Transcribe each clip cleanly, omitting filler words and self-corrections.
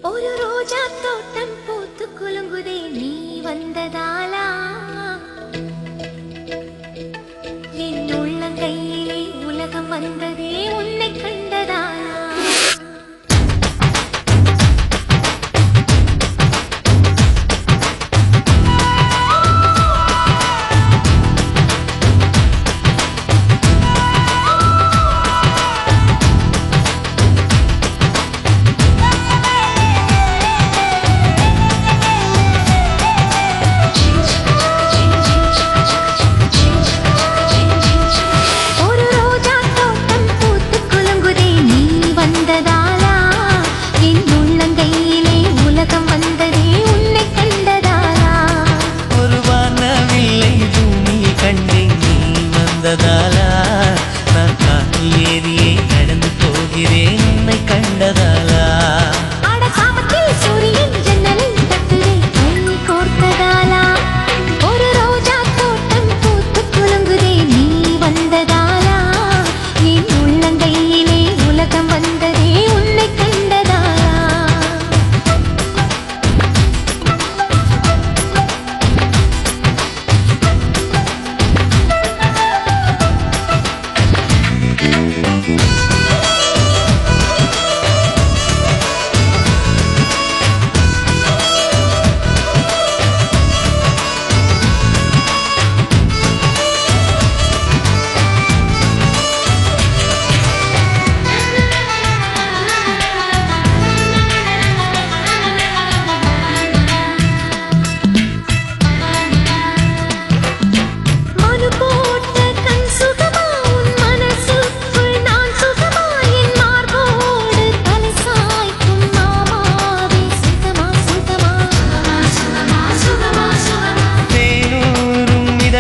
ஒரு ரோஜா தோட்டம் பூத்து குலுங்குதே நீ வந்ததாலா என் உள்ளங்கையிலே உலகம் வந்ததே உன்னை கண்டதாலா நான் காட்டில் ஏறியே நடந்து போகிறேன் உன்னை கண்டதாலா சூரியன் ஜன்னலை தட்டுதே கை கோர்த்ததாலா ஒரு ரோஜா தோட்டம் பூத்து குலுங்குதே நீ வந்ததாலா என் உள்ளங்கையிலே உலகம் வந்ததே உன்னை கண்டதாலா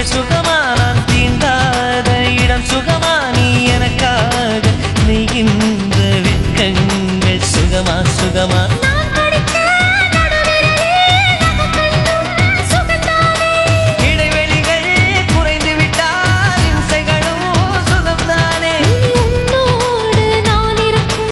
சுகமா நான் தீண்டாத இடம் சுகமா நீ எனக்காக நெய்கின்ற வெட்கங்கள் சுகமா சுகமா